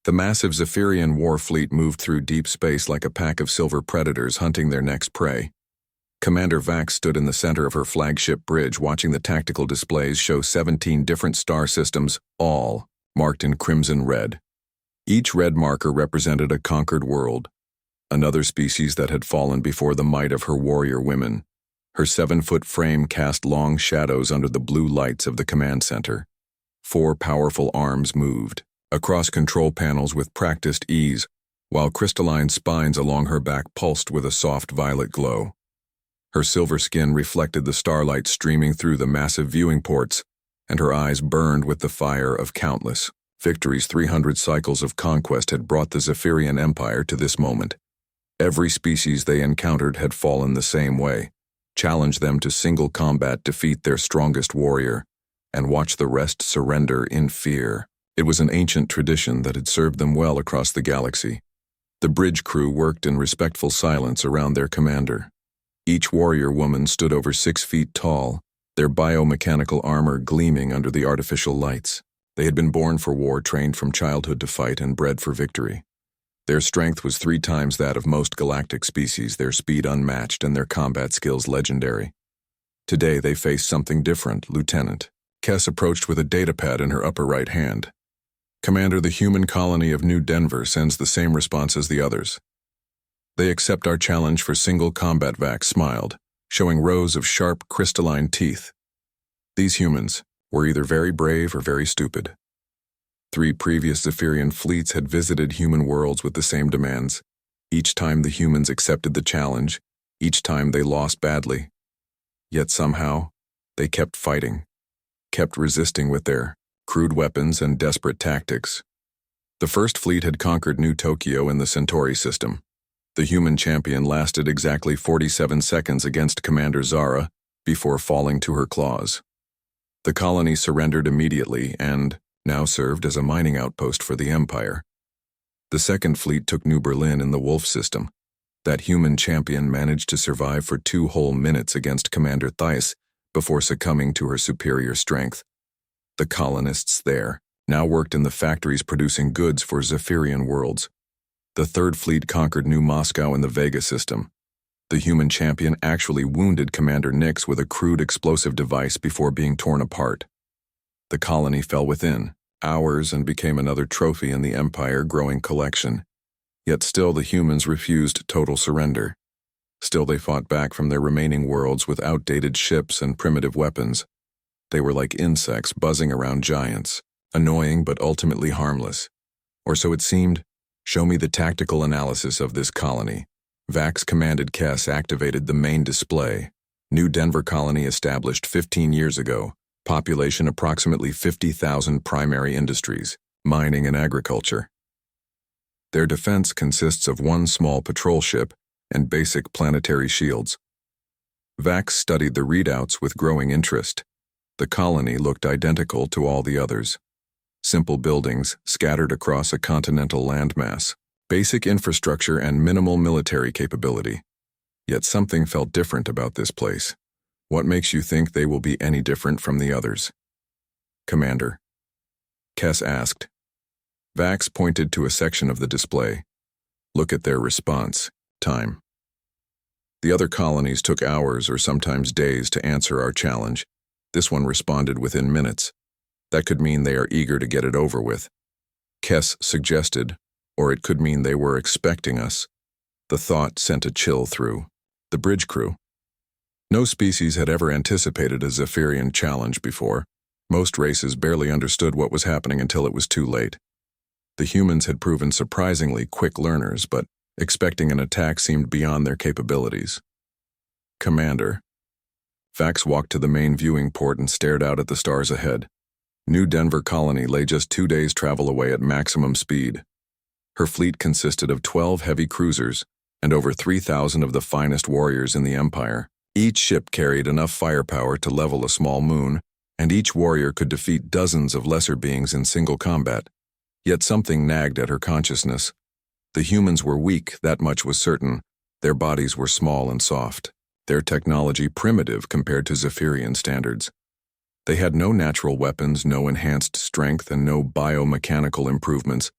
The massive Zephyrian war fleet moved through deep space like a pack of silver predators hunting their next prey. Commander Vax stood in the center of her flagship bridge watching the tactical displays show 17 different star systems, all marked in crimson red. Each red marker represented a conquered world, another species that had fallen before the might of her warrior women. Her 7-foot frame cast long shadows under the blue lights of the command center. 4 powerful arms moved across control panels with practiced ease, while crystalline spines along her back pulsed with a soft violet glow. Her silver skin reflected the starlight streaming through the massive viewing ports, and her eyes burned with the fire of countless victories. 300 cycles of conquest had brought the Zephyrian Empire to this moment. Every species they encountered had fallen the same way, challenge them to single combat, defeat their strongest warrior, and watch the rest surrender in fear. It was an ancient tradition that had served them well across the galaxy. The bridge crew worked in respectful silence around their commander. Each warrior woman stood over 6 feet tall, their biomechanical armor gleaming under the artificial lights. They had been born for war, trained from childhood to fight, and bred for victory. Their strength was 3 times that of most galactic species, their speed unmatched, and their combat skills legendary. Today they faced something different, Lieutenant. Kess approached with a datapad in her upper right hand. Commander, the human colony of New Denver sends the same response as the others. They accept our challenge for single combat. Vax smiled, showing rows of sharp, crystalline teeth. These humans were either very brave or very stupid. 3 previous Zephyrian fleets had visited human worlds with the same demands. Each time the humans accepted the challenge, each time they lost badly. Yet somehow, they kept fighting, kept resisting with their crude weapons and desperate tactics. The first fleet had conquered New Tokyo in the Centauri system. The human champion lasted exactly 47 seconds against Commander Zara before falling to her claws. The colony surrendered immediately and now served as a mining outpost for the Empire. The second fleet took New Berlin in the Wolf system. That human champion managed to survive for 2 whole minutes against Commander Theiss before succumbing to her superior strength. The colonists there now worked in the factories producing goods for Zephyrian worlds. The third fleet conquered New Moscow in the Vega system. The human champion actually wounded Commander Nix with a crude explosive device before being torn apart. The colony fell within hours and became another trophy in the Empire growing collection. Yet still the humans refused total surrender. Still they fought back from their remaining worlds with outdated ships and primitive weapons. They were like insects buzzing around giants, annoying but ultimately harmless. Or so it seemed. Show me the tactical analysis of this colony. Vax commanded. Kess activated the main display. New Denver colony established 15 years ago. Population approximately 50,000. Primary industries, mining and agriculture. Their defense consists of 1 small patrol ship and basic planetary shields. Vax studied the readouts with growing interest. The colony looked identical to all the others. Simple buildings scattered across a continental landmass, basic infrastructure and minimal military capability. Yet something felt different about this place. What makes you think they will be any different from the others? Commander, Kess asked. Vax pointed to a section of the display. Look at their response time. The other colonies took hours or sometimes days to answer our challenge. This one responded within minutes. That could mean they are eager to get it over with. Kess suggested, or it could mean they were expecting us. The thought sent a chill through the bridge crew. No species had ever anticipated a Zephyrian challenge before. Most races barely understood what was happening until it was too late. The humans had proven surprisingly quick learners, but expecting an attack seemed beyond their capabilities. Commander. Vax walked to the main viewing port and stared out at the stars ahead. New Denver colony lay just 2 days' travel away at maximum speed. Her fleet consisted of 12 heavy cruisers and over 3,000 of the finest warriors in the Empire. Each ship carried enough firepower to level a small moon, and each warrior could defeat dozens of lesser beings in single combat. Yet something nagged at her consciousness. The humans were weak, that much was certain. Their bodies were small and soft. Their technology primitive compared to Zephyrian standards. They had no natural weapons, no enhanced strength, and no biomechanical improvements.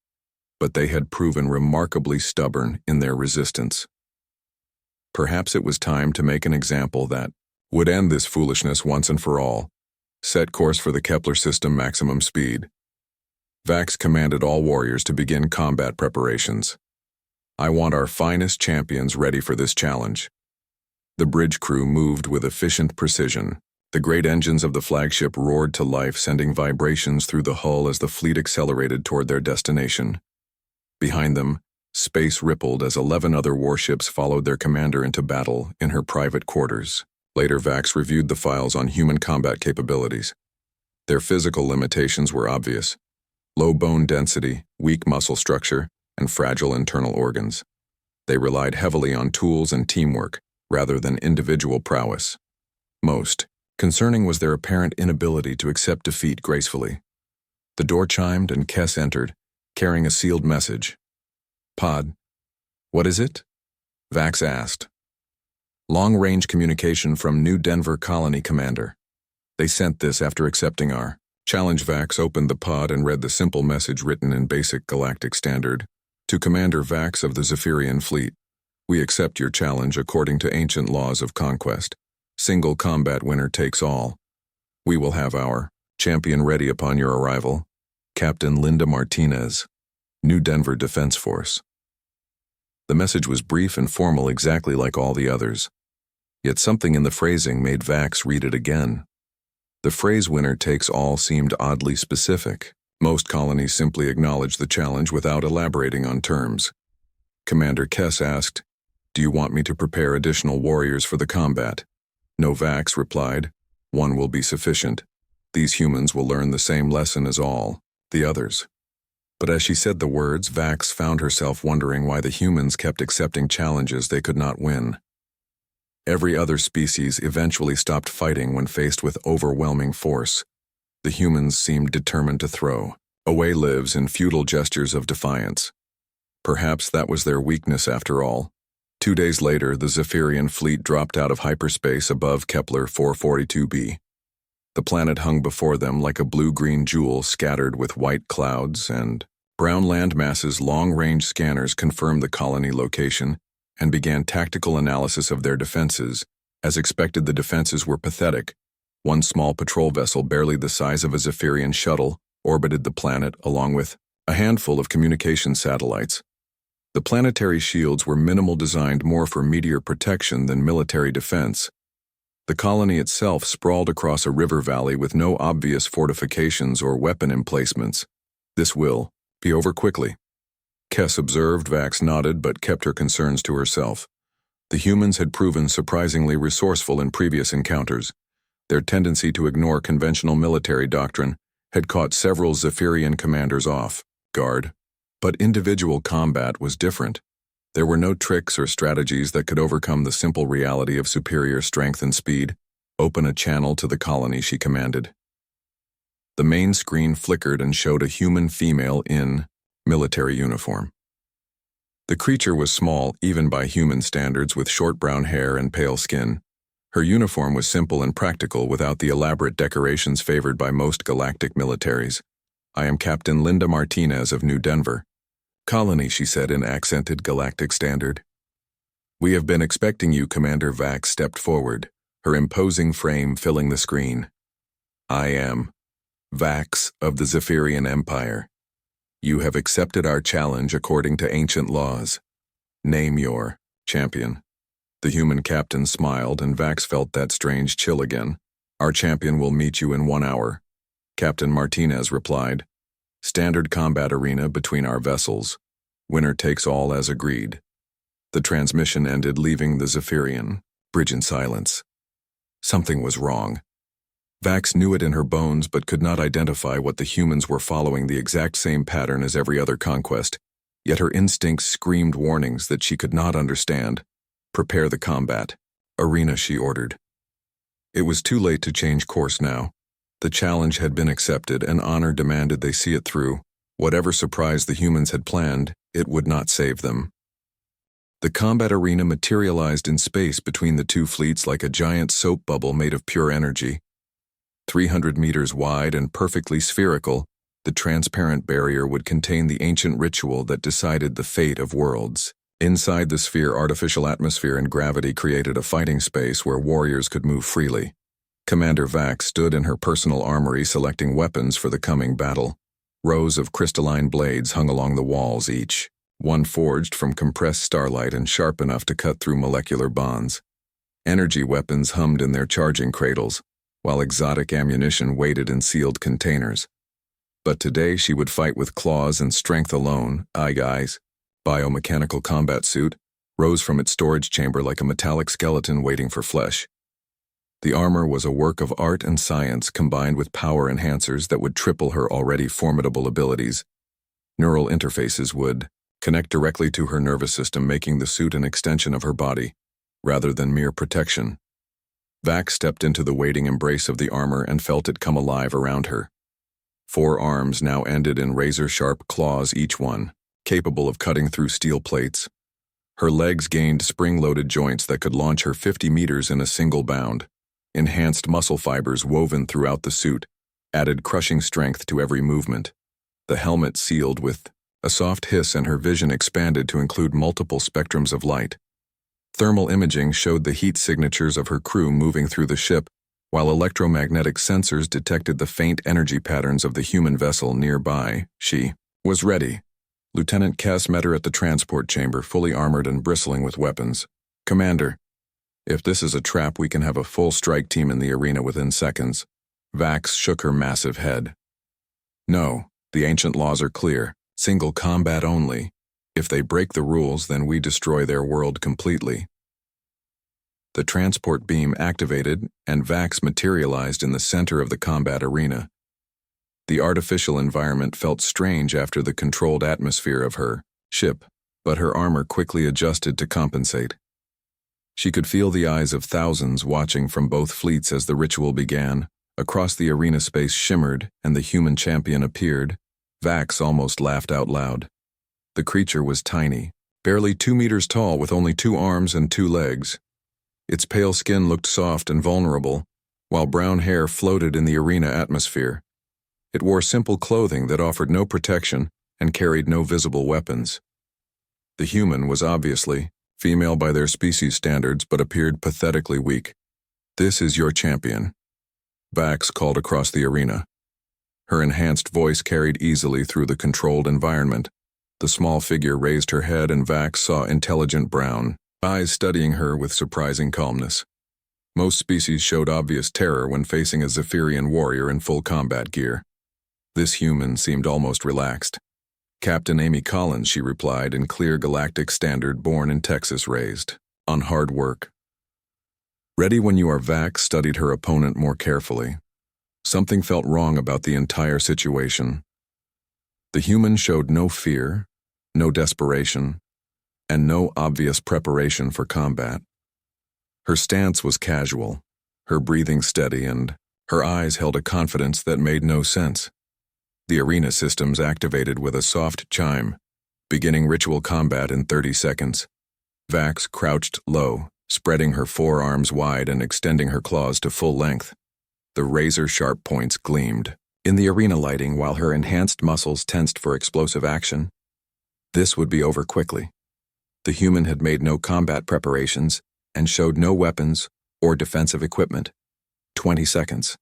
but they had proven remarkably stubborn in their resistance. Perhaps it was time to make an example that would end this foolishness once and for all. Set course for the Kepler system maximum speed. Vax commanded all warriors to begin combat preparations. I want our finest champions ready for this challenge. The bridge crew moved with efficient precision. The great engines of the flagship roared to life, sending vibrations through the hull as the fleet accelerated toward their destination. Behind them, space rippled as 11 other warships followed their commander into battle in her private quarters. Later, Vax reviewed the files on human combat capabilities. Their physical limitations were obvious: low bone density, weak muscle structure, and fragile internal organs. They relied heavily on tools and teamwork, rather than individual prowess. Most concerning was their apparent inability to accept defeat gracefully. The door chimed and Kess entered, carrying a sealed message. "Pod, what is it?" Vax asked. "Long-range communication from New Denver Colony Commander. They sent this after accepting our challenge." Vax opened the pod and read the simple message written in basic galactic standard. "To Commander Vax of the Zephyrian Fleet, we accept your challenge according to ancient laws of conquest. Single combat winner takes all. We will have our champion ready upon your arrival. Captain Linda Martinez, New Denver Defense Force." The message was brief and formal, exactly like all the others. Yet something in the phrasing made Vax read it again. The phrase "winner takes all" seemed oddly specific. Most colonies simply acknowledged the challenge without elaborating on terms. Commander Kess asked, "Do you want me to prepare additional warriors for the combat?" "No," Vax replied. "One will be sufficient. These humans will learn the same lesson as all the others." But as she said the words, Vax found herself wondering why the humans kept accepting challenges they could not win. Every other species eventually stopped fighting when faced with overwhelming force. The humans seemed determined to throw away lives in futile gestures of defiance. Perhaps that was their weakness after all. 2 days later, the Zephyrian fleet dropped out of hyperspace above Kepler 442b. The planet hung before them like a blue-green jewel scattered with white clouds and brown land masses. Long-range scanners confirmed the colony location and began tactical analysis of their defenses. As expected, the defenses were pathetic. One small patrol vessel, barely the size of a Zephyrian shuttle, orbited the planet along with a handful of communication satellites. The planetary shields were minimal, designed more for meteor protection than military defense. The colony itself sprawled across a river valley with no obvious fortifications or weapon emplacements. "This will be over quickly," Kess observed. Vax nodded but kept her concerns to herself. The humans had proven surprisingly resourceful in previous encounters. Their tendency to ignore conventional military doctrine had caught several Zephyrian commanders off guard. But individual combat was different. There were no tricks or strategies that could overcome the simple reality of superior strength and speed. "Open a channel to the colony," she commanded. The main screen flickered and showed a human female in military uniform. The creature was small, even by human standards, with short brown hair and pale skin. Her uniform was simple and practical, without the elaborate decorations favored by most galactic militaries. "I am Captain Linda Martinez of New Denver Colony," she said in accented galactic standard. "We have been expecting you." Commander Vax stepped forward, her imposing frame filling the screen. "I am Vax of the Zephyrian Empire. You have accepted our challenge according to ancient laws. Name your champion." The human captain smiled, and Vax felt that strange chill again. "Our champion will meet you in 1 hour," Captain Martinez replied. "Standard combat arena between our vessels. Winner takes all as agreed." The transmission ended, leaving the Zephyrian bridge in silence. Something was wrong. Vax knew it in her bones but could not identify what the humans were following the exact same pattern as every other conquest, yet her instincts screamed warnings that she could not understand. "Prepare the combat arena," she ordered. It was too late to change course now. The challenge had been accepted, and honor demanded they see it through. Whatever surprise the humans had planned, it would not save them. The combat arena materialized in space between the two fleets like a giant soap bubble made of pure energy. 300 meters wide and perfectly spherical, The transparent barrier would contain the ancient ritual that decided the fate of worlds. Inside the sphere, artificial atmosphere and gravity created a fighting space where warriors could move freely. Commander Vax stood in her personal armory selecting weapons for the coming battle. Rows of crystalline blades hung along the walls, each one forged from compressed starlight and sharp enough to cut through molecular bonds. Energy weapons hummed in their charging cradles, while exotic ammunition waited in sealed containers. But today she would fight with claws and strength alone. Eyes, biomechanical combat suit, rose from its storage chamber like a metallic skeleton waiting for flesh. The armor was a work of art and science combined with power enhancers that would triple her already formidable abilities. Neural interfaces would connect directly to her nervous system, making the suit an extension of her body, rather than mere protection. Vax stepped into the waiting embrace of the armor and felt it come alive around her. 4 arms now ended in razor-sharp claws, each one capable of cutting through steel plates. Her legs gained spring-loaded joints that could launch her 50 meters in a single bound. Enhanced muscle fibers woven throughout the suit added crushing strength to every movement. The helmet sealed with a soft hiss, and her vision expanded to include multiple spectrums of light. Thermal imaging showed the heat signatures of her crew moving through the ship, while electromagnetic sensors detected the faint energy patterns of the human vessel nearby. She was ready. Lieutenant Cass met her at the transport chamber, fully armored and bristling with weapons. "Commander, if this is a trap, we can have a full strike team in the arena within seconds." Vax shook her massive head. "No, the ancient laws are clear. Single combat only. If they break the rules, then we destroy their world completely." The transport beam activated, and Vax materialized in the center of the combat arena. The artificial environment felt strange after the controlled atmosphere of her ship, but her armor quickly adjusted to compensate. She could feel the eyes of thousands watching from both fleets as the ritual began. Across the arena, space shimmered, and the human champion appeared. Vax almost laughed out loud. The creature was tiny, barely 2 meters tall, with only 2 arms and 2 legs. Its pale skin looked soft and vulnerable, while brown hair floated in the arena atmosphere. It wore simple clothing that offered no protection and carried no visible weapons. The human was obviously female by their species standards, but appeared pathetically weak. "This is your champion," Vax called across the arena. Her enhanced voice carried easily through the controlled environment. The small figure raised her head, and Vax saw intelligent brown eyes studying her with surprising calmness. Most species showed obvious terror when facing a Zephyrian warrior in full combat gear. This human seemed almost relaxed. "Captain Amy Collins," she replied in clear Galactic standard, born in Texas, raised on hard work. "Ready when you are." Vax studied her opponent more carefully. Something felt wrong about the entire situation. The human showed no fear, no desperation, and no obvious preparation for combat. Her stance was casual, her breathing steady, and her eyes held a confidence that made no sense. The arena systems activated with a soft chime, beginning ritual combat in 30 seconds. Vax crouched low, spreading her forearms wide and extending her claws to full length. The razor-sharp points gleamed in the arena lighting while her enhanced muscles tensed for explosive action. This would be over quickly. The human had made no combat preparations and showed no weapons or defensive equipment. 20 seconds.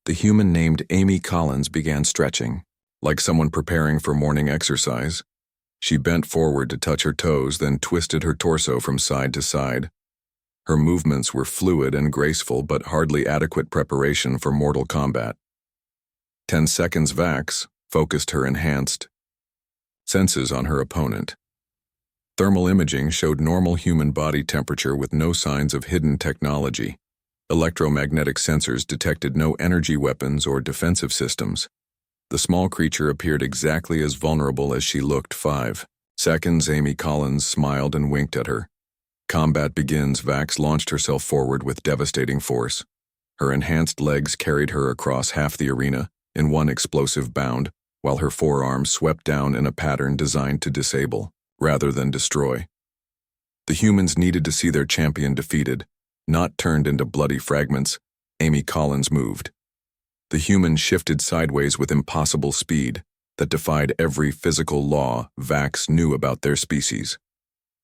The human named Amy Collins began stretching, like someone preparing for morning exercise. She bent forward to touch her toes, then twisted her torso from side to side. Her movements were fluid and graceful, but hardly adequate preparation for mortal combat. 10 seconds. Vax focused her enhanced senses on her opponent. Thermal imaging showed normal human body temperature with no signs of hidden technology. Electromagnetic sensors detected no energy weapons or defensive systems. The small creature appeared exactly as vulnerable as she looked. 5 seconds. Amy Collins smiled and winked at her. "Combat begins." Vax launched herself forward with devastating force. Her enhanced legs carried her across half the arena in one explosive bound, while her forearms swept down in a pattern designed to disable, rather than destroy. The humans needed to see their champion defeated, not turned into bloody fragments. Amy Collins moved. The human shifted sideways with impossible speed that defied every physical law Vax knew about their species.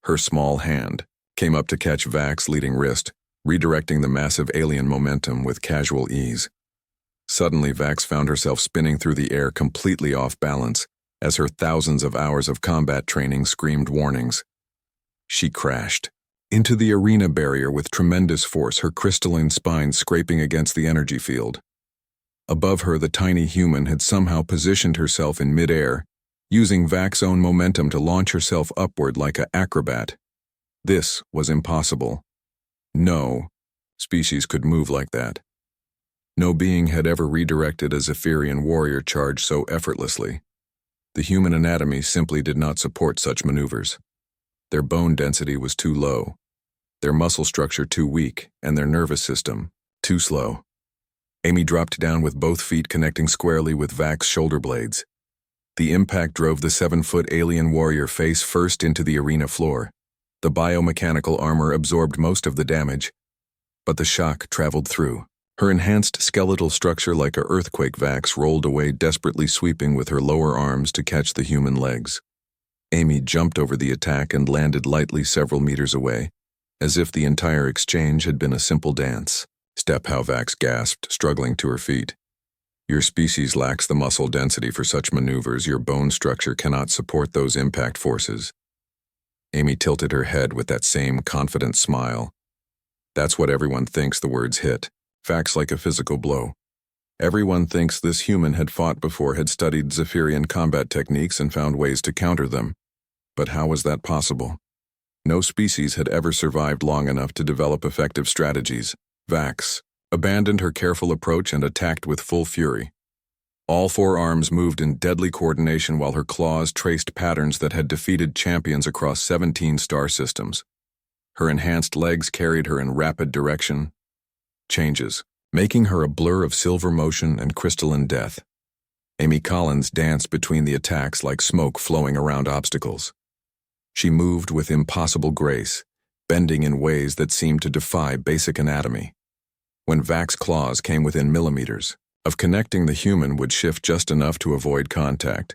Her small hand came up to catch Vax's leading wrist, redirecting the massive alien momentum with casual ease. Suddenly, Vax found herself spinning through the air completely off balance as her thousands of hours of combat training screamed warnings. She crashed into the arena barrier with tremendous force, her crystalline spine scraping against the energy field. Above her, the tiny human had somehow positioned herself in midair, using Vax's own momentum to launch herself upward like an acrobat. This was impossible. No species could move like that. No being had ever redirected a Zephyrian warrior charge so effortlessly. The human anatomy simply did not support such maneuvers. Their bone density was too low, their muscle structure too weak, and their nervous system too slow. Amy dropped down with both feet connecting squarely with Vax's shoulder blades. The impact drove the 7-foot alien warrior face first into the arena floor. The biomechanical armor absorbed most of the damage, but the shock traveled through. Her enhanced skeletal structure like a earthquake, Vax rolled away, desperately sweeping with her lower arms to catch the human legs. Amy jumped over the attack and landed lightly several meters away, as if the entire exchange had been a simple dance. "Step," how Vax gasped, struggling to her feet. "Your species lacks the muscle density for such maneuvers. Your bone structure cannot support those impact forces." Amy tilted her head with that same confident smile. "That's what everyone thinks," the words hit. Vax like a physical blow. "Everyone thinks this human had fought before, had studied Zephyrian combat techniques and found ways to counter them. But how was that possible? No species had ever survived long enough to develop effective strategies." Vax abandoned her careful approach and attacked with full fury. All 4 arms moved in deadly coordination while her claws traced patterns that had defeated champions across 17 star systems. Her enhanced legs carried her in rapid direction changes, making her a blur of silver motion and crystalline death. Amy Collins danced between the attacks like smoke flowing around obstacles. She moved with impossible grace, bending in ways that seemed to defy basic anatomy. When Vax's claws came within millimeters of connecting, the human would shift just enough to avoid contact.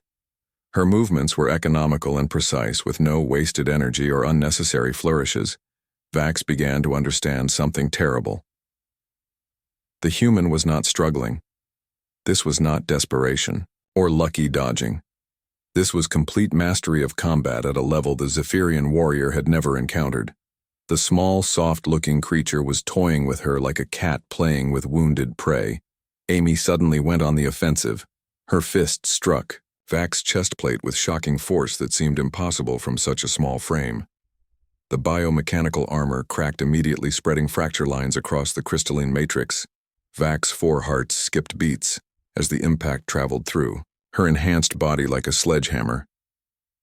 Her movements were economical and precise, with no wasted energy or unnecessary flourishes. Vax began to understand something terrible. The human was not struggling. This was not desperation or lucky dodging. This was complete mastery of combat at a level the Zephyrian warrior had never encountered. The small, soft-looking creature was toying with her like a cat playing with wounded prey. Amy suddenly went on the offensive. Her fist struck Vax's chest plate with shocking force that seemed impossible from such a small frame. The biomechanical armor cracked immediately, spreading fracture lines across the crystalline matrix. Vax's 4 hearts skipped beats as the impact traveled through, her enhanced body like a sledgehammer.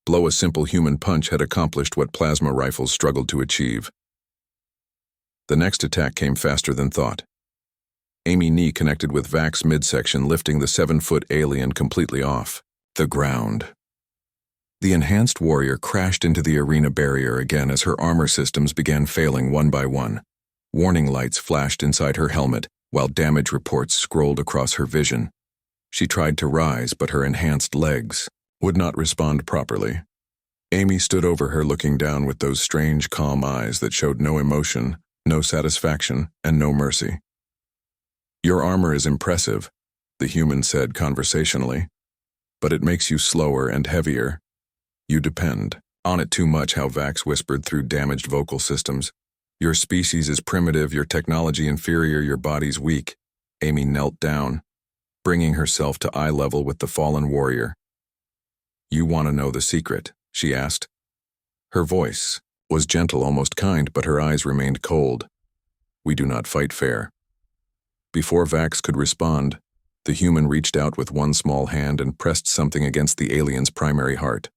Blow a simple human punch had accomplished what plasma rifles struggled to achieve. The next attack came faster than thought. Amy knee connected with Vax's midsection, lifting the 7-foot alien completely off the ground. The enhanced warrior crashed into the arena barrier again as her armor systems began failing one by one. Warning lights flashed inside her helmet, while damage reports scrolled across her vision. She tried to rise, but her enhanced legs would not respond properly. Amy stood over her, looking down with those strange, calm eyes that showed no emotion, no satisfaction, and no mercy. "Your armor is impressive," the human said conversationally, "but it makes you slower and heavier. You depend on it too much," how Vax whispered through damaged vocal systems. "Your species is primitive, your technology inferior, your body's weak." Amy knelt down, bringing herself to eye level with the fallen warrior. "You want to know the secret?" she asked. Her voice was gentle, almost kind, but her eyes remained cold. "We do not fight fair." Before Vax could respond, the human reached out with one small hand and pressed something against the alien's primary heart.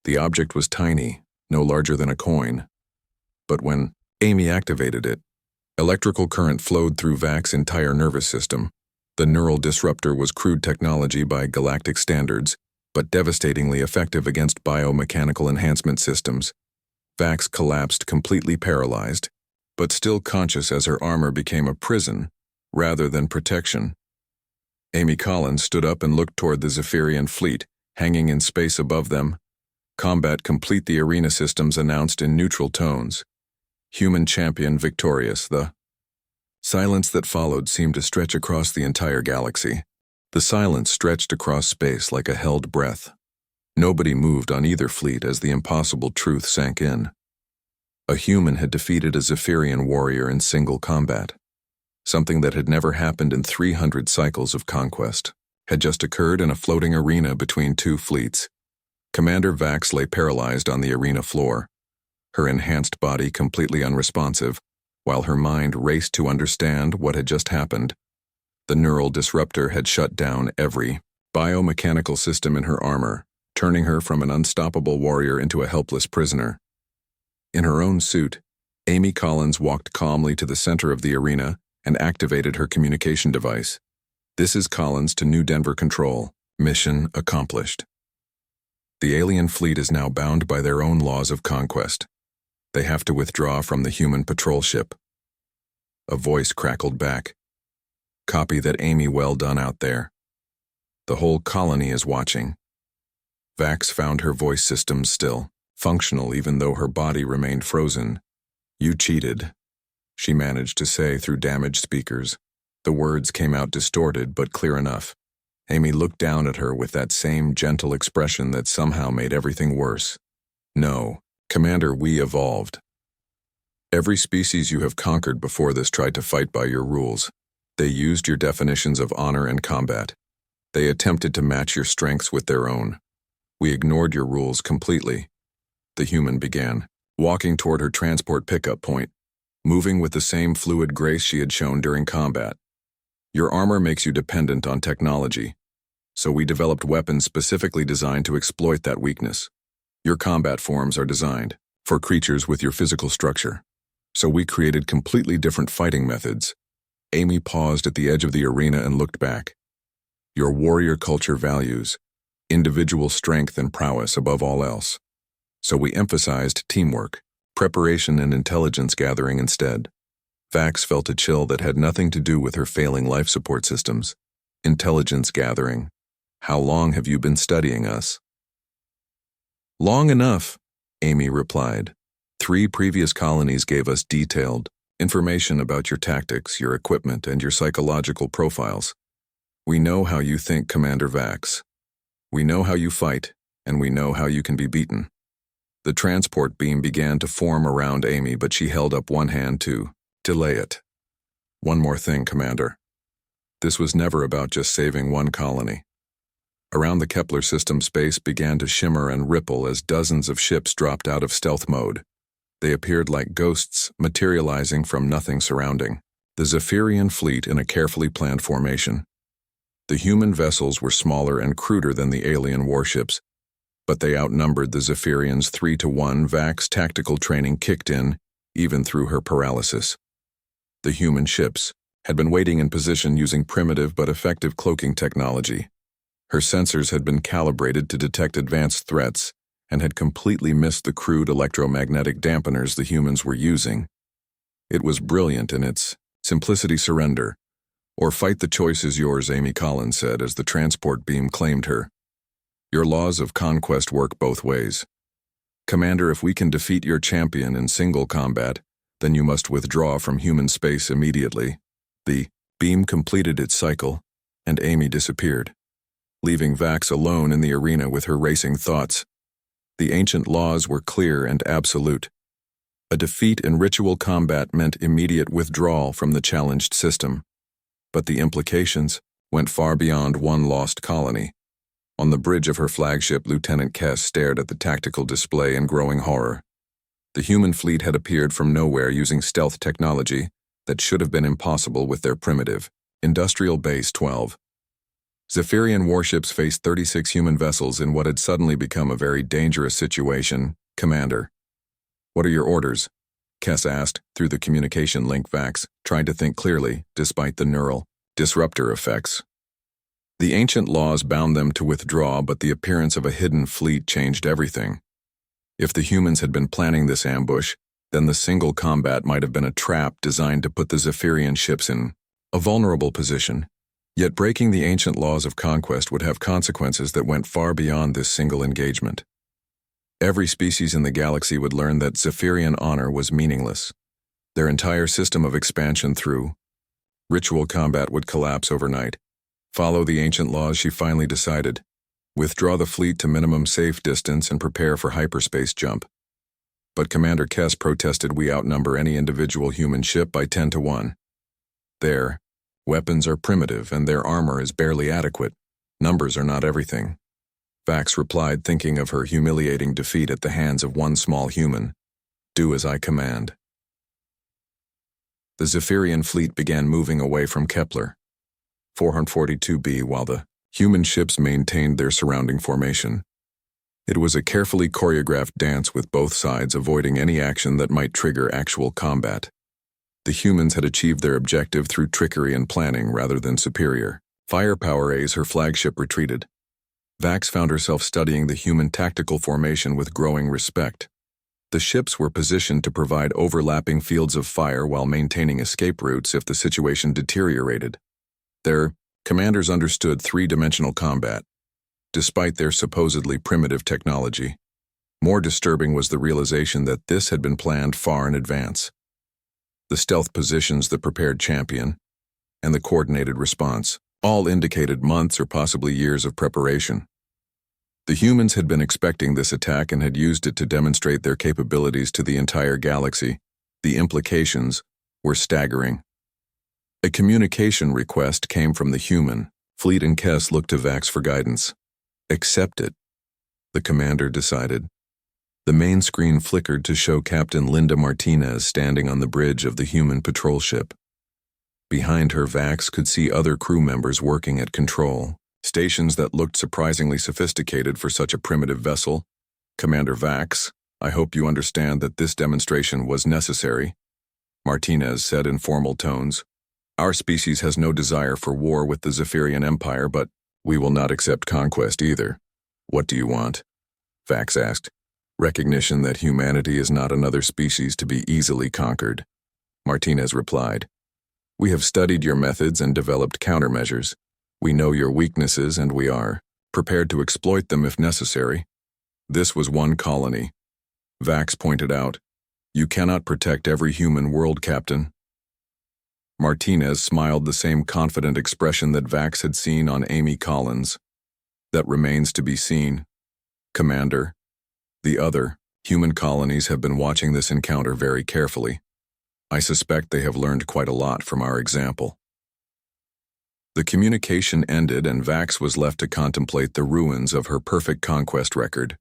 The object was tiny, no larger than a coin. But when Amy activated it, electrical current flowed through Vax's entire nervous system. The neural disruptor was crude technology by galactic standards, but devastatingly effective against biomechanical enhancement systems. Vax collapsed, completely paralyzed, but still conscious as her armor became a prison rather than protection. Amy Collins stood up and looked toward the Zephyrian fleet, hanging in space above them. Combat complete, the arena systems announced in neutral tones. Human champion victorious. The silence that followed seemed to stretch across the entire galaxy. The silence stretched across space like a held breath. Nobody moved on either fleet as the impossible truth sank in. A human had defeated a Zephyrian warrior in single combat. Something that had never happened in 300 cycles of conquest had just occurred in a floating arena between two fleets. Commander Vax lay paralyzed on the arena floor, her enhanced body completely unresponsive, while her mind raced to understand what had just happened. The neural disruptor had shut down every biomechanical system in her armor, turning her from an unstoppable warrior into a helpless prisoner. In her own suit, Amy Collins walked calmly to the center of the arena and activated her communication device. "This is Collins to New Denver Control. Mission accomplished. The alien fleet is now bound by their own laws of conquest. They have to withdraw from the human patrol ship." A voice crackled back. "Copy that, Amy. Well done out there. The whole colony is watching." Vax found her voice systems still functional even though her body remained frozen. "You cheated," she managed to say through damaged speakers. The words came out distorted but clear enough. Amy looked down at her with that same gentle expression that somehow made everything worse. "No, Commander, we evolved. Every species you have conquered before this tried to fight by your rules. They used your definitions of honor and combat. They attempted to match your strengths with their own. We ignored your rules completely." The human began, walking toward her transport pickup point, moving with the same fluid grace she had shown during combat. "Your armor makes you dependent on technology, so we developed weapons specifically designed to exploit that weakness. Your combat forms are designed for creatures with your physical structure, so we created completely different fighting methods." Amy paused at the edge of the arena and looked back. "Your warrior culture values individual strength and prowess above all else. So we emphasized teamwork, preparation, and intelligence gathering instead." Vax felt a chill that had nothing to do with her failing life support systems. Intelligence gathering. "How long have you been studying us?" "Long enough," Amy replied. 3 previous colonies gave us detailed information about your tactics, your equipment, and your psychological profiles. We know how you think, Commander Vax. We know how you fight, and we know how you can be beaten." The transport beam began to form around Amy, but she held up one hand to delay it. "One more thing, Commander. This was never about just saving one colony." Around the Kepler system, space began to shimmer and ripple as dozens of ships dropped out of stealth mode. They appeared like ghosts materializing from nothing surrounding. The Zephyrian fleet in a carefully planned formation. The human vessels were smaller and cruder than the alien warships, but they outnumbered the Zephyrians 3-1. Vax tactical training kicked in, even through her paralysis. The human ships had been waiting in position using primitive but effective cloaking technology. Her sensors had been calibrated to detect advanced threats and had completely missed the crude electromagnetic dampeners the humans were using. It was brilliant in its simplicity. "Surrender, or fight. The choice is yours," Amy Collins said as the transport beam claimed her. "Your laws of conquest work both ways. Commander, if we can defeat your champion in single combat, then you must withdraw from human space immediately." The beam completed its cycle, and Amy disappeared, leaving Vax alone in the arena with her racing thoughts. The ancient laws were clear and absolute. A defeat in ritual combat meant immediate withdrawal from the challenged system. But the implications went far beyond one lost colony. On the bridge of her flagship, Lieutenant Kess stared at the tactical display in growing horror. The human fleet had appeared from nowhere using stealth technology that should have been impossible with their primitive Industrial Base 12. Zephyrian warships faced 36 human vessels in what had suddenly become a very dangerous situation. "Commander, what are your orders?" Kess asked through the communication link. Vax tried to think clearly, despite the neural disruptor effects. The ancient laws bound them to withdraw, but the appearance of a hidden fleet changed everything. If the humans had been planning this ambush, then the single combat might have been a trap designed to put the Zephyrian ships in a vulnerable position. Yet breaking the ancient laws of conquest would have consequences that went far beyond this single engagement. Every species in the galaxy would learn that Zephyrian honor was meaningless. Their entire system of expansion through ritual combat would collapse overnight. Follow the ancient laws, she finally decided. Withdraw the fleet to minimum safe distance and prepare for hyperspace jump. But Commander Kess protested we outnumber any individual human ship by 10 to 1. Their weapons are primitive and their armor is barely adequate. Numbers are not everything. Vax replied, thinking of her humiliating defeat at the hands of one small human. Do as I command. The Zephyrian fleet began moving away from Kepler 442b while the human ships maintained their surrounding formation. It was a carefully choreographed dance with both sides avoiding any action that might trigger actual combat. The humans had achieved their objective through trickery and planning rather than superior firepower as her flagship retreated. Vax found herself studying the human tactical formation with growing respect. The ships were positioned to provide overlapping fields of fire while maintaining escape routes if the situation deteriorated. Their commanders understood three-dimensional combat, despite their supposedly primitive technology. More disturbing was the realization that this had been planned far in advance. The stealth positions, the prepared champion, and the coordinated response all indicated months or possibly years of preparation. The humans had been expecting this attack and had used it to demonstrate their capabilities to the entire galaxy. The implications were staggering. A communication request came from the human fleet and Kess looked to Vax for guidance. Accept it, the commander decided. The main screen flickered to show Captain Linda Martinez standing on the bridge of the human patrol ship. Behind her, Vax could see other crew members working at control stations that looked surprisingly sophisticated for such a primitive vessel. Commander Vax, I hope you understand that this demonstration was necessary, Martinez said in formal tones. Our species has no desire for war with the Zephyrian Empire, but we will not accept conquest either. What do you want? Vax asked. Recognition that humanity is not another species to be easily conquered. Martinez replied. We have studied your methods and developed countermeasures. We know your weaknesses and we are prepared to exploit them if necessary. This was one colony. Vax pointed out. You cannot protect every human world, Captain. Martinez smiled, the same confident expression that Vax had seen on Amy Collins. That remains to be seen. Commander, the other human colonies have been watching this encounter very carefully. I suspect they have learned quite a lot from our example. The communication ended and Vax was left to contemplate the ruins of her perfect conquest record.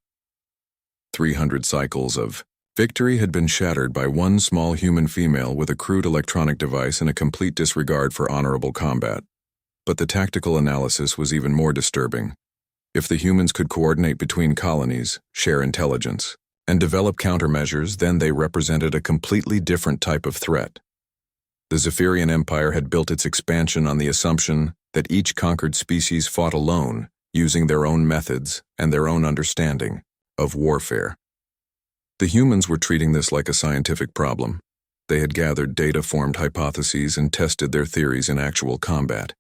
300 cycles of victory had been shattered by one small human female with a crude electronic device and a complete disregard for honorable combat. But the tactical analysis was even more disturbing. If the humans could coordinate between colonies, share intelligence, and develop countermeasures, then they represented a completely different type of threat. The Zephyrian Empire had built its expansion on the assumption that each conquered species fought alone, using their own methods and their own understanding of warfare. The humans were treating this like a scientific problem. They had gathered data, formed hypotheses, and tested their theories in actual combat.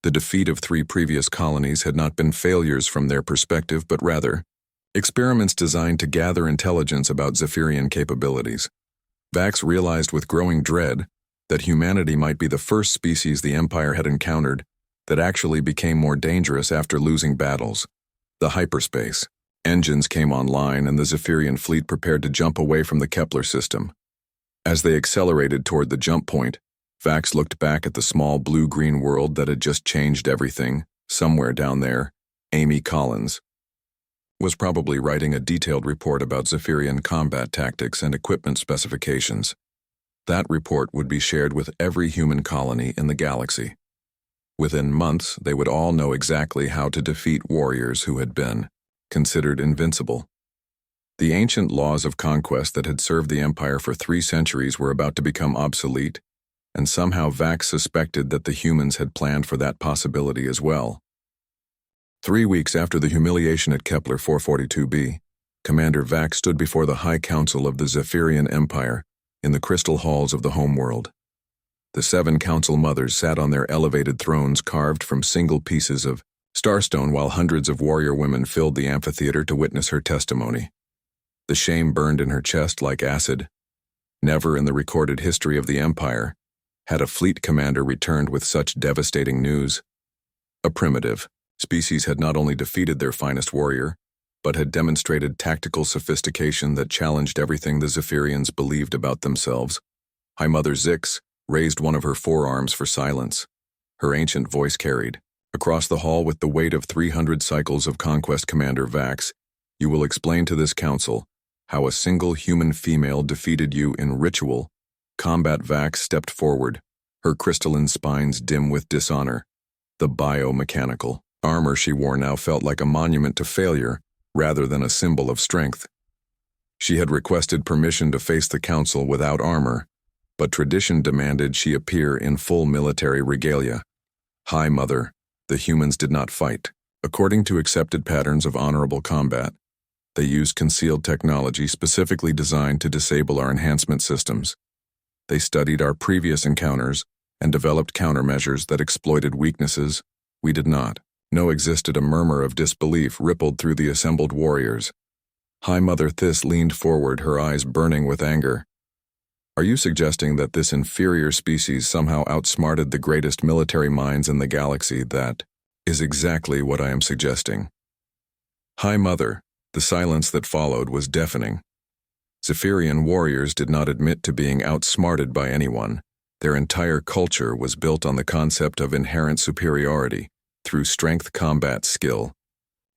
The defeat of 3 previous colonies had not been failures from their perspective, but rather experiments designed to gather intelligence about Zephyrian capabilities. Vax realized with growing dread that humanity might be the first species the Empire had encountered that actually became more dangerous after losing battles. The hyperspace engines came online and the Zephyrian fleet prepared to jump away from the Kepler system. As they accelerated toward the jump point, Vax looked back at the small blue-green world that had just changed everything. Somewhere down there, Amy Collins was probably writing a detailed report about Zephyrian combat tactics and equipment specifications. That report would be shared with every human colony in the galaxy. Within months, they would all know exactly how to defeat warriors who had been considered invincible. The ancient laws of conquest that had served the Empire for 3 centuries were about to become obsolete, and somehow Vax suspected that the humans had planned for that possibility as well. 3 weeks after the humiliation at Kepler 442b, Commander Vax stood before the High Council of the Zephyrian Empire in the crystal halls of the homeworld. The 7 council mothers sat on their elevated thrones carved from single pieces of starstone while hundreds of warrior women filled the amphitheater to witness her testimony. The shame burned in her chest like acid. Never in the recorded history of the Empire had a fleet commander returned with such devastating news. A primitive species had not only defeated their finest warrior, but had demonstrated tactical sophistication that challenged everything the Zephyrians believed about themselves. High Mother Zix raised one of her forearms for silence. Her ancient voice carried. Across the hall with the weight of 300 cycles of Conquest Commander Vax, you will explain to this council how a single human female defeated you in ritual. Combat Vax stepped forward, her crystalline spines dim with dishonor. The biomechanical armor she wore now felt like a monument to failure, rather than a symbol of strength. She had requested permission to face the council without armor, but tradition demanded she appear in full military regalia. High Mother, the humans did not fight. According to accepted patterns of honorable combat, they used concealed technology specifically designed to disable our enhancement systems. They studied our previous encounters and developed countermeasures that exploited weaknesses we did not. No existed a murmur of disbelief rippled through the assembled warriors. High Mother Thys leaned forward, her eyes burning with anger. Are you suggesting that this inferior species somehow outsmarted the greatest military minds in the galaxy? That is exactly what I am suggesting. High Mother, the silence that followed was deafening. Zephyrian warriors did not admit to being outsmarted by anyone. Their entire culture was built on the concept of inherent superiority through strength, combat skill,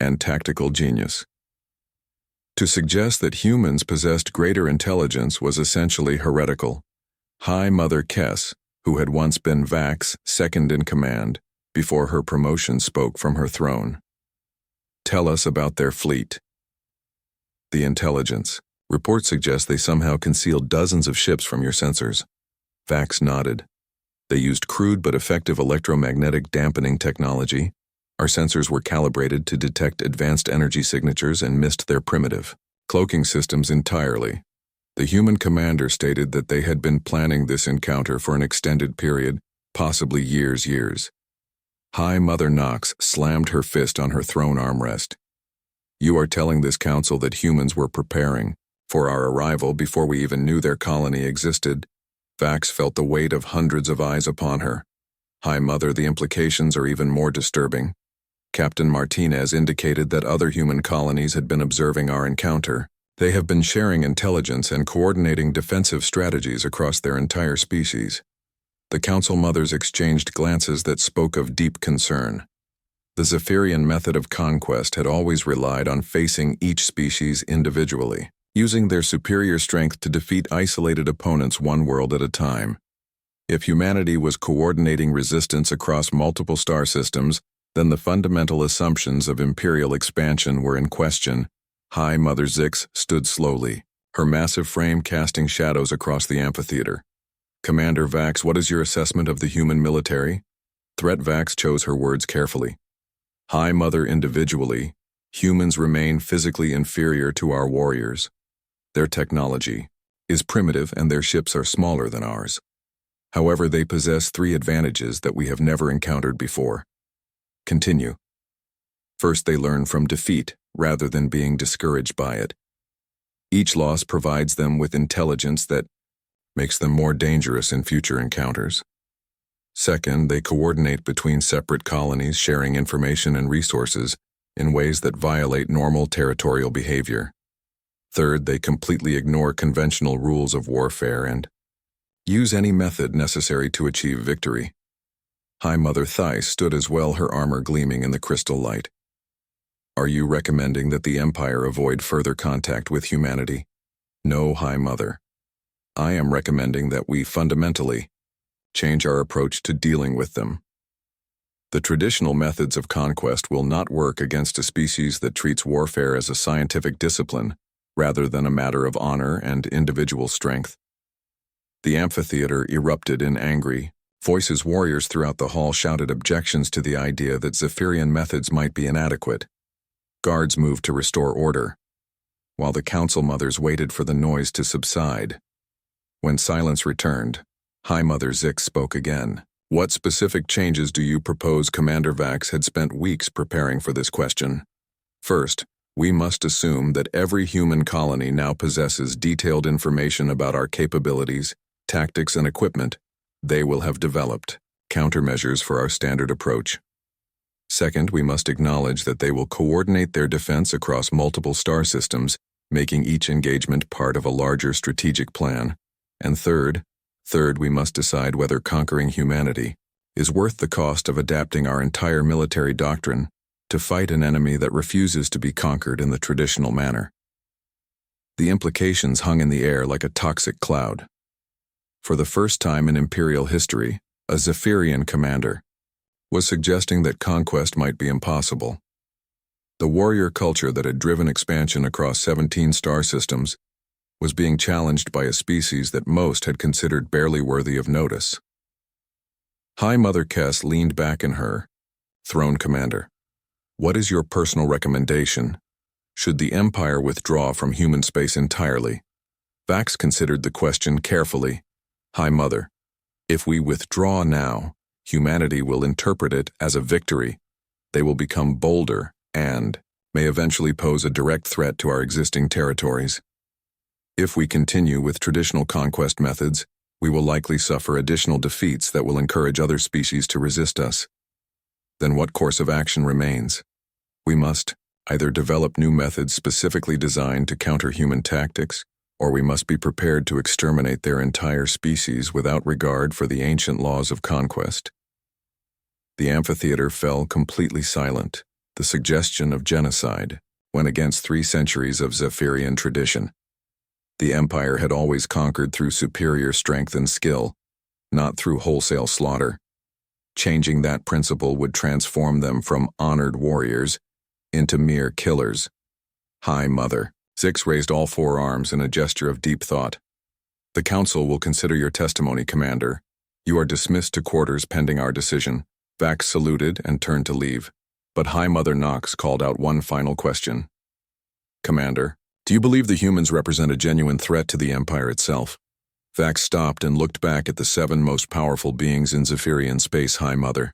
and tactical genius. To suggest that humans possessed greater intelligence was essentially heretical. High Mother Kess, who had once been Vax's second in command, before her promotion spoke from her throne. Tell us about their fleet. The intelligence. Reports suggest they somehow concealed dozens of ships from your sensors. Vax nodded. They used crude but effective electromagnetic dampening technology. Our sensors were calibrated to detect advanced energy signatures and missed their primitive cloaking systems entirely. The human commander stated that they had been planning this encounter for an extended period, possibly years. High Mother Nox slammed her fist on her throne armrest. You are telling this council that humans were preparing for our arrival before we even knew their colony existed? Vax felt the weight of hundreds of eyes upon her. High Mother, the implications are even more disturbing. Captain Martinez indicated that other human colonies had been observing our encounter. They have been sharing intelligence and coordinating defensive strategies across their entire species. The council mothers exchanged glances that spoke of deep concern. The Zephyrian method of conquest had always relied on facing each species individually, using their superior strength to defeat isolated opponents one world at a time. If humanity was coordinating resistance across multiple star systems, then the fundamental assumptions of imperial expansion were in question. High Mother Zix stood slowly, her massive frame casting shadows across the amphitheater. Commander Vax, what is your assessment of the human military? Threat. Vax chose her words carefully. High Mother, individually, humans remain physically inferior to our warriors. Their technology is primitive and their ships are smaller than ours. However, they possess 3 advantages that we have never encountered before. Continue. First, they learn from defeat rather than being discouraged by it. Each loss provides them with intelligence that makes them more dangerous in future encounters. Second, they coordinate between separate colonies, sharing information and resources in ways that violate normal territorial behavior. Third, they completely ignore conventional rules of warfare and use any method necessary to achieve victory. High Mother Thys stood as well, her armor gleaming in the crystal light. Are you recommending that the Empire avoid further contact with humanity? No, High Mother. I am recommending that we fundamentally change our approach to dealing with them. The traditional methods of conquest will not work against a species that treats warfare as a scientific discipline rather than a matter of honor and individual strength. The amphitheater erupted in angry voices. Warriors throughout the hall shouted objections to the idea that Zephyrian methods might be inadequate. Guards moved to restore order, while the council mothers waited for the noise to subside. When silence returned, High Mother Zix spoke again. What specific changes do you propose? Commander Vax had spent weeks preparing for this question. First, we must assume that every human colony now possesses detailed information about our capabilities, tactics, and equipment. They will have developed countermeasures for our standard approach. Second, we must acknowledge that they will coordinate their defense across multiple star systems, making each engagement part of a larger strategic plan. And third, we must decide whether conquering humanity is worth the cost of adapting our entire military doctrine to fight an enemy that refuses to be conquered in the traditional manner. The implications hung in the air like a toxic cloud. For the first time in Imperial history, a Zephyrian commander was suggesting that conquest might be impossible. The warrior culture that had driven expansion across 17 star systems was being challenged by a species that most had considered barely worthy of notice. High Mother Kess leaned back in her throne. Commander, what is your personal recommendation? Should the Empire withdraw from human space entirely? Vax considered the question carefully. High Mother, if we withdraw now, humanity will interpret it as a victory. They will become bolder and may eventually pose a direct threat to our existing territories. If we continue with traditional conquest methods, we will likely suffer additional defeats that will encourage other species to resist us. Then what course of action remains? We must either develop new methods specifically designed to counter human tactics, or we must be prepared to exterminate their entire species without regard for the ancient laws of conquest. The amphitheater fell completely silent. The suggestion of genocide went against 3 centuries of Zephyrian tradition. The Empire had always conquered through superior strength and skill, not through wholesale slaughter. Changing that principle would transform them from honored warriors into mere killers. High Mother. Zix raised all 4 arms in a gesture of deep thought. The Council will consider your testimony, Commander. You are dismissed to quarters pending our decision. Vax saluted and turned to leave, but High Mother Nox called out one final question. Commander, do you believe the humans represent a genuine threat to the Empire itself? Vax stopped and looked back at the 7 most powerful beings in Zephyrian space. High Mother,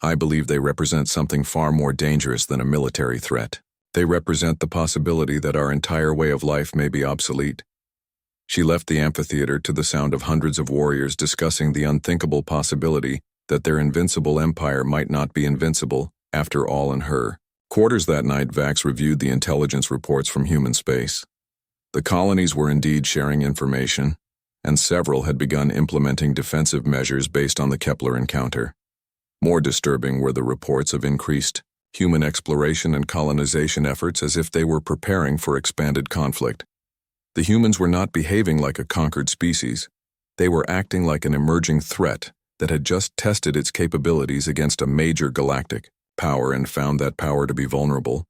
I believe they represent something far more dangerous than a military threat. They represent the possibility that our entire way of life may be obsolete. She left the amphitheater to the sound of hundreds of warriors discussing the unthinkable possibility that their invincible empire might not be invincible after all. In her quarters that night, Vax reviewed the intelligence reports from human space. The colonies were indeed sharing information, and several had begun implementing defensive measures based on the Kepler encounter. More disturbing were the reports of increased human exploration and colonization efforts, as if they were preparing for expanded conflict. The humans were not behaving like a conquered species. They were acting like an emerging threat that had just tested its capabilities against a major galactic power and found that power to be vulnerable.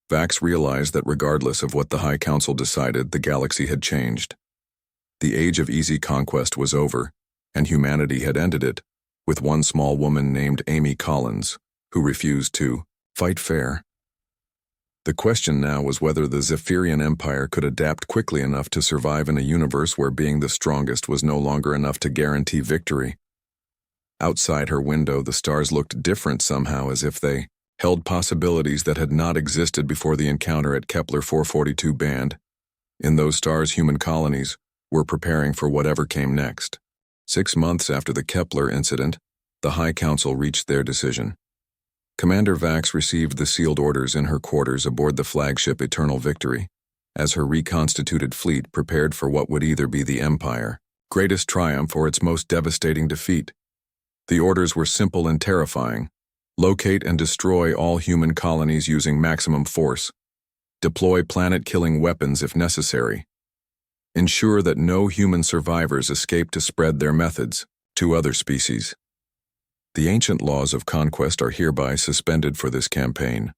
Vax realized that regardless of what the High Council decided, the galaxy had changed. The age of easy conquest was over, and humanity had ended it, with one small woman named Amy Collins, who refused to fight fair. The question now was whether the Zephyrian Empire could adapt quickly enough to survive in a universe where being the strongest was no longer enough to guarantee victory. Outside her window, the stars looked different somehow, as if they held possibilities that had not existed before the encounter at Kepler 442 band. In those stars, human colonies were preparing for whatever came next. 6 months after the Kepler incident, the High Council reached their decision. Commander Vax received the sealed orders in her quarters aboard the flagship Eternal Victory, as her reconstituted fleet prepared for what would either be the Empire's greatest triumph or its most devastating defeat. The orders were simple and terrifying. Locate and destroy all human colonies using maximum force. Deploy planet-killing weapons if necessary. Ensure that no human survivors escape to spread their methods to other species. The ancient laws of conquest are hereby suspended for this campaign.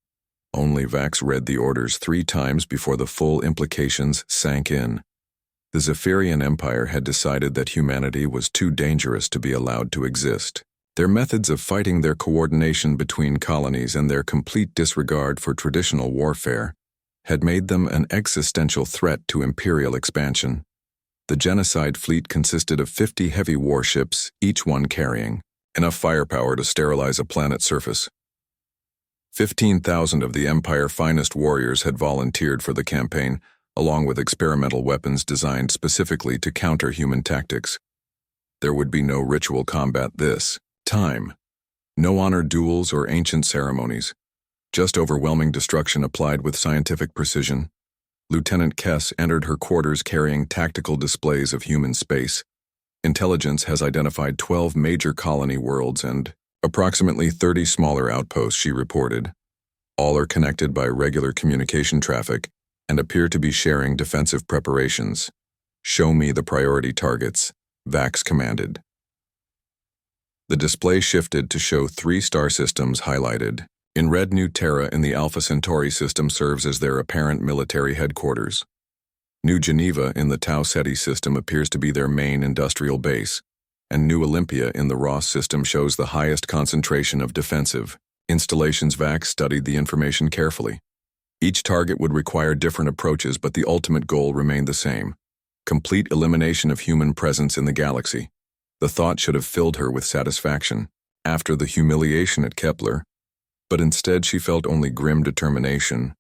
Only Vax read the orders 3 times before the full implications sank in. The Zephyrian Empire had decided that humanity was too dangerous to be allowed to exist. Their methods of fighting, their coordination between colonies, and their complete disregard for traditional warfare had made them an existential threat to imperial expansion. The genocide fleet consisted of 50 heavy warships, each one carrying enough firepower to sterilize a planet's surface. 15,000 of the Empire's finest warriors had volunteered for the campaign, along with experimental weapons designed specifically to counter human tactics. There would be no ritual combat this time. No honored duels or ancient ceremonies. Just overwhelming destruction applied with scientific precision. Lieutenant Kess entered her quarters carrying tactical displays of human space. Intelligence has identified 12 major colony worlds and approximately 30 smaller outposts, she reported. All are connected by regular communication traffic and appear to be sharing defensive preparations. Show me the priority targets, Vax commanded. The display shifted to show 3 star systems highlighted. In red, New Terra in the Alpha Centauri system serves as their apparent military headquarters. New Geneva in the Tau Ceti system appears to be their main industrial base, and New Olympia in the Ross system shows the highest concentration of defensive installations. Vax studied the information carefully. Each target would require different approaches, but the ultimate goal remained the same: complete elimination of human presence in the galaxy. The thought should have filled her with satisfaction after the humiliation at Kepler, but instead she felt only grim determination.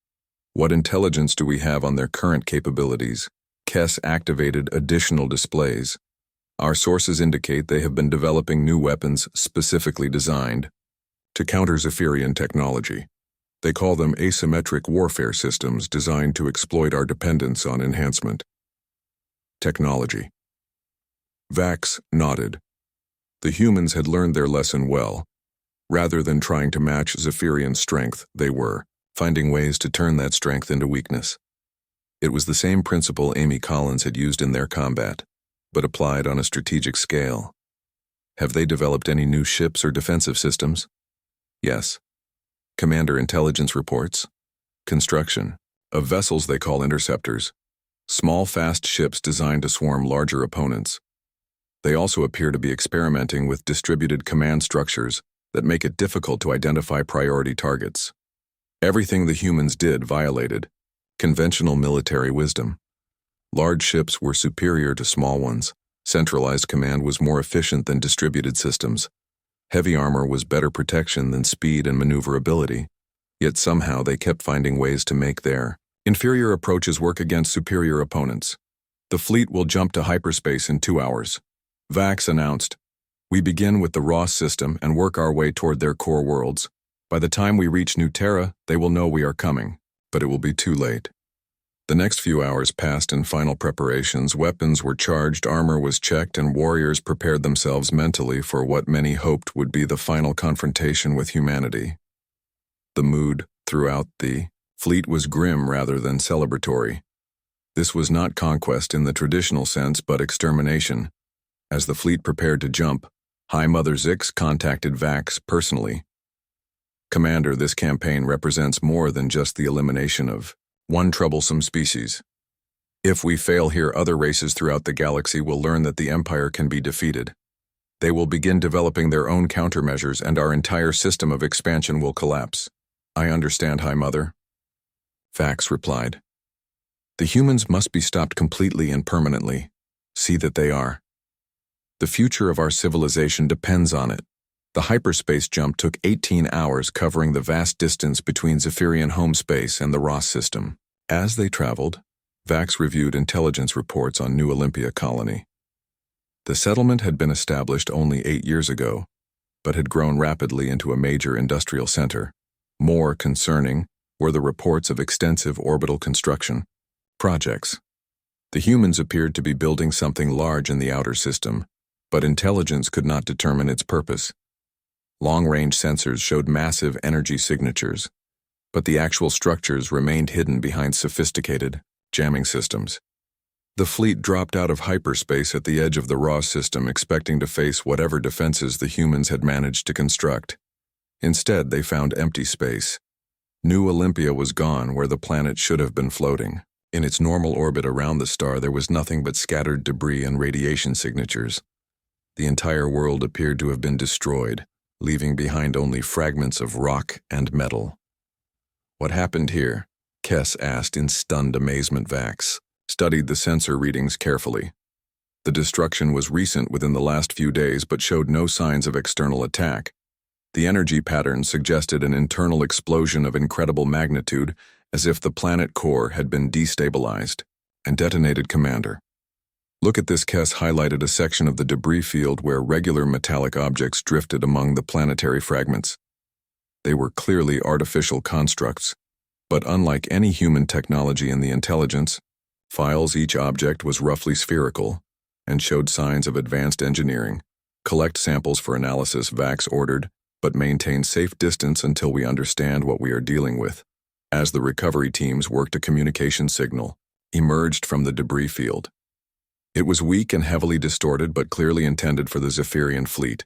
What intelligence do we have on their current capabilities? Kess activated additional displays. Our sources indicate they have been developing new weapons specifically designed to counter Zephyrian technology. They call them asymmetric warfare systems designed to exploit our dependence on enhancement technology. Vax nodded. The humans had learned their lesson well. Rather than trying to match Zephyrian strength, they were finding ways to turn that strength into weakness. It was the same principle Amy Collins had used in their combat, but applied on a strategic scale. Have they developed any new ships or defensive systems? Yes. Commander Intelligence reports. Construction of vessels they call interceptors. Small, fast ships designed to swarm larger opponents. They also appear to be experimenting with distributed command structures that make it difficult to identify priority targets. Everything the humans did violated conventional military wisdom. Large ships were superior to small ones. Centralized command was more efficient than distributed systems. Heavy armor was better protection than speed and maneuverability. Yet somehow they kept finding ways to make their inferior approaches work against superior opponents. The fleet will jump to hyperspace in 2 hours. Vax announced. We begin with the Ross system and work our way toward their core worlds. By the time we reach New Terra, they will know we are coming, but it will be too late. The next few hours passed in final preparations. Weapons were charged, armor was checked, and warriors prepared themselves mentally for what many hoped would be the final confrontation with humanity. The mood throughout the fleet was grim rather than celebratory. This was not conquest in the traditional sense, but extermination. As the fleet prepared to jump, High Mother Zix contacted Vax personally. Commander, this campaign represents more than just the elimination of one troublesome species. If we fail here, other races throughout the galaxy will learn that the Empire can be defeated. They will begin developing their own countermeasures, and our entire system of expansion will collapse. I understand, High Mother. Vax replied. The humans must be stopped completely and permanently. See that they are. The future of our civilization depends on it. The hyperspace jump took 18 hours, covering the vast distance between Zephyrian home space and the Ross system. As they traveled, Vax reviewed intelligence reports on New Olympia colony. The settlement had been established only 8 years ago, but had grown rapidly into a major industrial center. More concerning were the reports of extensive orbital construction projects. The humans appeared to be building something large in the outer system, but intelligence could not determine its purpose. Long-range sensors showed massive energy signatures, but the actual structures remained hidden behind sophisticated jamming systems. The fleet dropped out of hyperspace at the edge of the Ross system, expecting to face whatever defenses the humans had managed to construct. Instead, they found empty space. New Olympia was gone where the planet should have been floating. In its normal orbit around the star, there was nothing but scattered debris and radiation signatures. The entire world appeared to have been destroyed, leaving behind only fragments of rock and metal. What happened here? Kess asked in stunned amazement. Vax studied the sensor readings carefully. The destruction was recent within the last few days but showed no signs of external attack. The energy pattern suggested an internal explosion of incredible magnitude, as if the planet core had been destabilized and detonated. Commander, look at this. Kess highlighted a section of the debris field where regular metallic objects drifted among the planetary fragments. They were clearly artificial constructs, but unlike any human technology in the intelligence files, each object was roughly spherical and showed signs of advanced engineering. Collect samples for analysis, Vax ordered, but maintain safe distance until we understand what we are dealing with. As the recovery teams worked, a communication signal emerged from the debris field. It was weak and heavily distorted, but clearly intended for the Zephyrian fleet.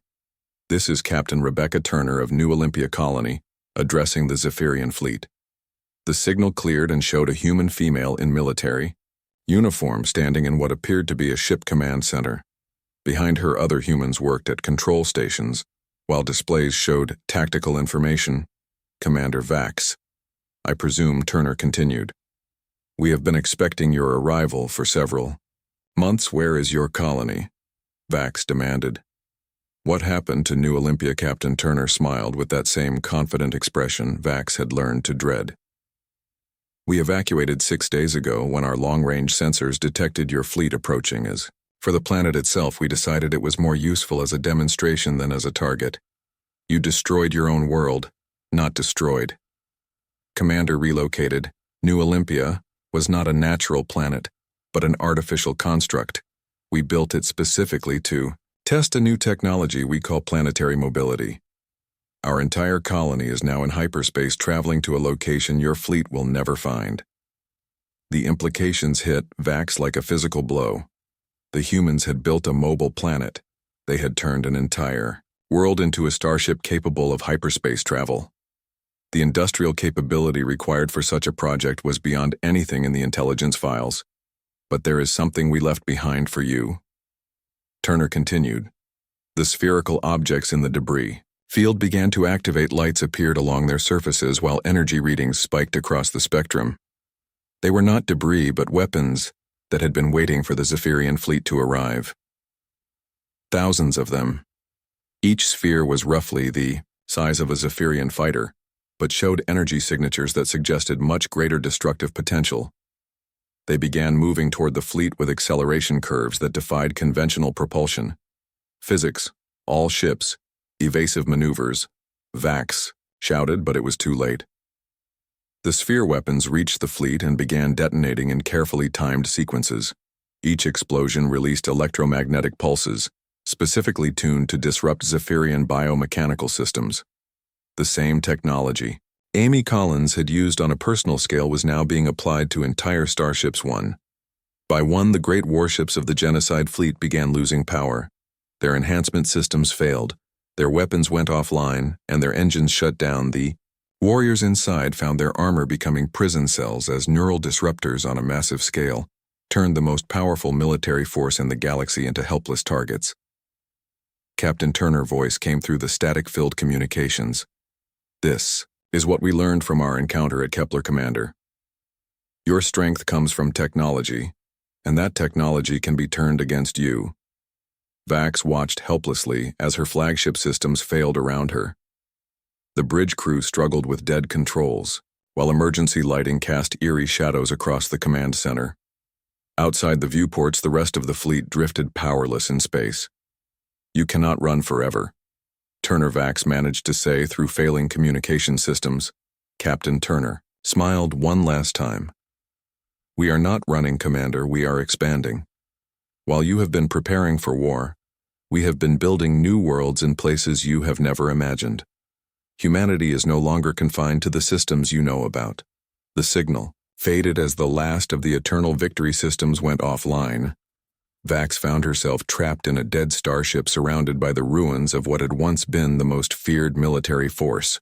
This is Captain Rebecca Turner of New Olympia Colony, addressing the Zephyrian fleet. The signal cleared and showed a human female in military uniform standing in what appeared to be a ship command center. Behind her, other humans worked at control stations, while displays showed tactical information. Commander Vax, I presume, Turner continued. We have been expecting your arrival for several months. Where is your colony? Vax demanded. What happened to New Olympia? Captain Turner smiled with that same confident expression Vax had learned to dread. We evacuated 6 days ago when our long-range sensors detected your fleet approaching. As for the planet itself, we decided it was more useful as a demonstration than as a target. You destroyed your own world, not destroyed. Commander relocated. New Olympia was not a natural planet, but an artificial construct. We built it specifically to test a new technology we call planetary mobility. Our entire colony is now in hyperspace, traveling to a location your fleet will never find. The implications hit Vax like a physical blow. The humans had built a mobile planet. They had turned an entire world into a starship capable of hyperspace travel. The industrial capability required for such a project was beyond anything in the intelligence files. But there is something we left behind for you. Turner continued. The spherical objects in the debris field began to activate. Lights appeared along their surfaces while energy readings spiked across the spectrum. They were not debris but weapons that had been waiting for the Zephyrian fleet to arrive. Thousands of them. Each sphere was roughly the size of a Zephyrian fighter, but showed energy signatures that suggested much greater destructive potential. They began moving toward the fleet with acceleration curves that defied conventional propulsion. Physics, all ships, evasive maneuvers. Vax shouted, but it was too late. The sphere weapons reached the fleet and began detonating in carefully timed sequences. Each explosion released electromagnetic pulses, specifically tuned to disrupt Zephyrian biomechanical systems. The same technology Amy Collins had used on a personal scale was now being applied to entire starships. One by one, the great warships of the genocide fleet began losing power. Their enhancement systems failed, their weapons went offline, and their engines shut down. The warriors inside found their armor becoming prison cells as neural disruptors on a massive scale turned the most powerful military force in the galaxy into helpless targets. Captain Turner's voice came through the static-filled communications. This is what we learned from our encounter at Kepler, Commander. Your strength comes from technology, and that technology can be turned against you. Vax watched helplessly as her flagship systems failed around her. The bridge crew struggled with dead controls, while emergency lighting cast eerie shadows across the command center. Outside the viewports, the rest of the fleet drifted powerless in space. You cannot run forever, Turner Vax managed to say through failing communication systems. Captain Turner smiled one last time. We are not running, Commander, we are expanding. While you have been preparing for war, we have been building new worlds in places you have never imagined. Humanity is no longer confined to the systems you know about. The signal faded as the last of the Eternal Victory systems went offline. Vax found herself trapped in a dead starship surrounded by the ruins of what had once been the most feared military force.